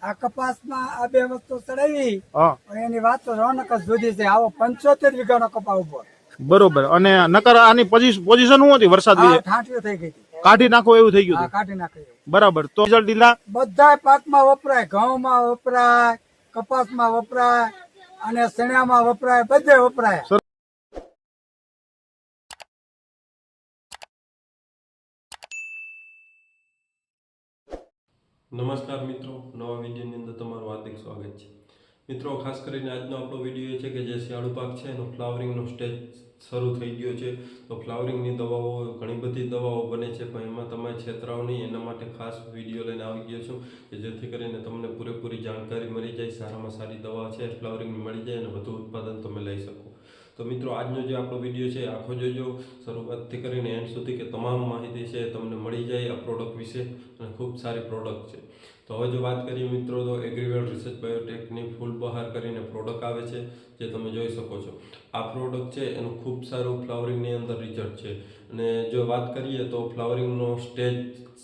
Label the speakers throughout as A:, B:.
A: આ કપાસમાં આ બે વસ્તુ ચડાવી
B: હા
A: એની વાત તો રોનક જ જુદી છે. આવો 75 વીઘાનો કપા ઉભો
B: બરોબર. અને નકર આની પોઝિશન શું હતી વરસાદ લીધે
A: ઠાંઠીઓ થઈ ગઈ હતી.
B: કાઢી નાખો એવું થઈ ગયું
A: આ
B: હતું.
A: કાઢી નાખી.
B: બરાબર. તો રિઝલ્ટ લીધા
A: બધા પાકમાં વપરાય, ઘઉંમાં વપરાય, કપાસમાં વપરાય અને શેણામાં વપરાય, બધે વપરાય.
C: નમસ્કાર મિત્રો, નવા વિડીયોની અંદર તમારું હાર્દિક સ્વાગત છે. મિત્રો, ખાસ કરીને આજનો આપણો વિડીયો એ છે કે જે શિયાળુ પાક છે એનો ફ્લાવરિંગનો સ્ટેજ શરૂ થઈ ગયો છે. તો ફ્લાવરિંગની દવાઓ, ઘણી બધી દવાઓ બને છે, પણ એમાં તમે છેતરાઓ નહીં, એના માટે ખાસ વિડીયો લઈને આવી ગયો છું કે જેથી કરીને તમને પૂરેપૂરી જાણકારી મળી જાય, સારામાં સારી દવા છે ફ્લાવરિંગની મળી જાય અને વધુ ઉત્પાદન તમે લઈ શકો. તો મિત્રો, આજનો જે આપણો વિડીયો છે આખો જોજો શરૂઆતથી કરીને એન્ડ સુધી, કે તમામ માહિતી છે તમને મળી જાય આ પ્રોડક્ટ વિશે, અને ખૂબ સારી પ્રોડક્ટ છે. તો હવે જો વાત કરીએ મિત્રો, તો એગ્રીવેલ રિસર્ચ બાયોટેકની ફૂલ બહાર કરીને પ્રોડક્ટ આવે છે જે તમે જોઈ શકો છો. આ પ્રોડક્ટ છે એનું ખૂબ સારું ફ્લાવરિંગની અંદર રિઝલ્ટ છે. અને જો વાત કરીએ તો ફ્લાવરિંગનો સ્ટેજ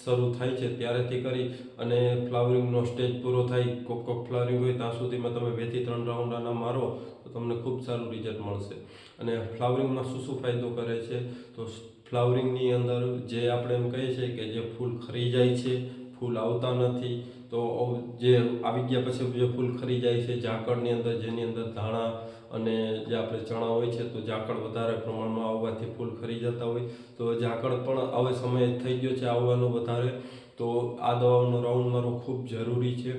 C: શરૂ થાય છે ત્યારેથી કરી અને ફ્લાવરિંગનો સ્ટેજ પૂરો થાય, કોક ફ્લાવરિંગ હોય ત્યાં સુધીમાં તમે 2 થી 3 રાઉન્ડ આના મારો તો તમને ખૂબ સારું રિઝલ્ટ મળશે. અને ફ્લાવરિંગમાં શું શું ફાયદો કરે છે, તો ફ્લાવરિંગની અંદર જે આપણે એમ કહીએ છીએ કે જે ફૂલ ખરી જાય છે, ફૂલ આવતા નથી, તો જે આવી ગયા પછી જે ફૂલ ખરી જાય છે ઝાકળની અંદર, જેની અંદર ધાણા અને જે આપણે ચણા હોય છે, તો ઝાકળ વધારે પ્રમાણમાં આવવાથી ફૂલ ખરી જતા હોય. તો ઝાકળ પણ હવે સમય થઈ ગયો છે આવવાનો વધારે, તો આ દવાનો રાઉન્ડ મારો ખૂબ જરૂરી છે.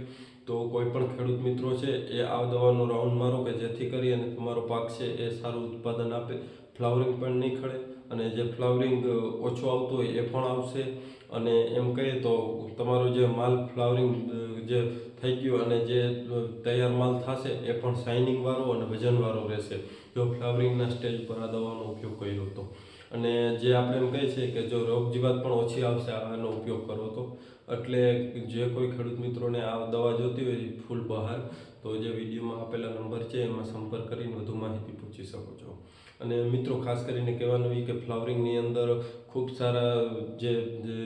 C: તો કોઈ પણ ખેડૂત મિત્રો છે એ આ દવાનો રાઉન્ડ મારો કે જેથી કરી અને તમારો પાક છે એ સારું ઉત્પાદન આપે, ફ્લાવરિંગ પણ નહીં ખડે, અને જે ફ્લાવરિંગ ઓછો આવતો હોય એ પણ આવશે. અને એમ કહીએ તો તમારો જે માલ ફ્લાવરિંગ જે થઈ ગયો અને જે તૈયાર માલ થશે એ પણ શાઇનિંગવાળો અને વજનવાળો રહેશે જો ફ્લાવરિંગના સ્ટેજ પર આ દવાનો ઉપયોગ કર્યો તો. અને જે આપણે એમ કહીએ છીએ કે જો રોગ જીવાત પણ ઓછી આવશે આનો ઉપયોગ કરો તો. એટલે જે કોઈ ખેડૂત મિત્રોને આ દવા જોતી હોય ફૂલ બહાર, તો જે વિડીયોમાં આપેલા નંબર છે એમાં સંપર્ક કરીને વધુ માહિતી પૂછી શકો છો. અને મિત્રો, ખાસ કરીને કહેવાનું એ કે ફ્લાવરિંગની અંદર ખૂબ સારા જે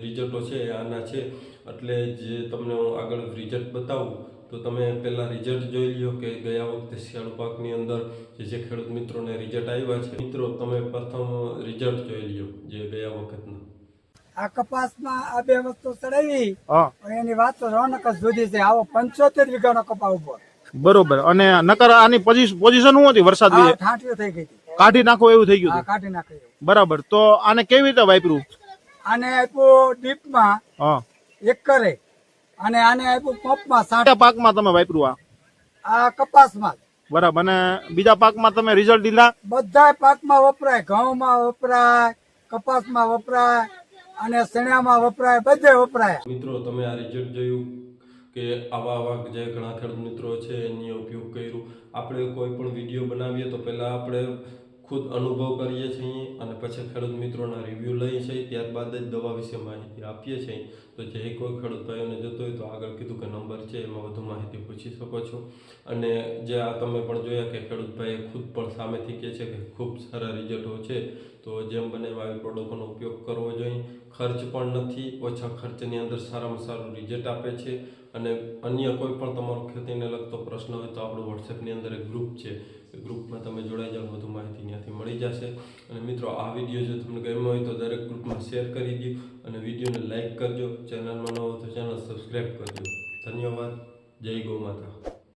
C: રિઝલ્ટો છે એ આના છે. એટલે જે તમને હું આગળ રિઝલ્ટ બતાવું તો તમે પહેલાં રિઝલ્ટ જોઈ લ્યો કે ગયા વખતે શિયાળુ પાકની અંદર જે ખેડૂત મિત્રોને રિઝલ્ટ આવ્યા છે. મિત્રો, તમે પ્રથમ રિઝલ્ટ જોઈ લ્યો જે ગયા વખતના.
A: આ કપાસમાં આ બે વસ્તુ ચડાવી
B: હા
A: એની વાત તો રોનક જ જુદી છે. આવો 75 વીઘાનો કપા ઉભો.
B: બરોબર. અને નકર આની પોઝિશન શું હતી વરસાદ લીધે
A: ઠાંઠીઓ થઈ ગઈ હતી.
B: કાઢી નાખો એવું થઈ ગયું
A: આ
B: હતું.
A: કાઢી નાખી.
B: બરાબર. તો આને કેવી રીતે વાપર્યું?
A: આને આપ્યું ડીપમાં
B: હા
A: એકરે, અને આને આપ્યું પંપમાં 60.
B: કયા પાકમાં તમે વાપર્યું
A: આ કપાસમાં જ.
B: બરાબર. અને બીજા પાકમાં તમે રિઝલ્ટ લીધા?
A: બધા પાકમાં વપરાય, ઘઉંમાં વપરાય, કપાસમાં વપરાય અને શેણામાં વપરાય, બધે વપરાય.
C: મિત્રો, તમે આ રિઝલ્ટ જોયું કે આવા જે ઘણા ખેડૂત મિત્રો છે એની ઉપયોગ કર્યું. આપણે કોઈ પણ વિડીયો બનાવીએ તો પહેલાં આપણે ખુદ અનુભવ કરીએ છીએ અને પછી ખેડૂત મિત્રોના રિવ્યૂ લઈએ છીએ, ત્યારબાદ જ દવા વિશે માહિતી આપીએ છીએ. તો જે કોઈ ખેડૂત ભાઈઓને જતો હોય તો આગળ કીધું કે નંબર છે એમાં વધુ માહિતી પૂછી શકો છો. અને જે આ તમે પણ જોયા કે ખેડૂત ભાઈએ ખુદ પણ સામેથી કહે છે કે ખૂબ સારા રિઝલ્ટો છે. તો જેમ બને આવી પ્રોડક્ટનો ઉપયોગ કરવો જોઈએ. ખર્ચ પણ નથી, ઓછા ખર્ચની અંદર સારામાં સારું રિઝલ્ટ આપે છે. અને અન્ય કોઈ પણ તમારો ખેતીને લગતો પ્રશ્ન હોય તો આપણું વોટ્સએપની અંદર એક ગ્રુપ છે, એ ગ્રુપમાં તમે જોડાઈ જાઓ, વધુ માહિતી ત્યાંથી મળી જશે. અને મિત્રો, આ વિડીયો જો તમને ગમ્યો હોય તો દરેક ગ્રુપમાં શેર કરી દો અને વિડીયોને લાઇક કરજો. ચેનલમાં ન હોય તો ચેનલ સબસ્ક્રાઈબ કરજો. ધન્યવાદ. જય ગૌ માતા.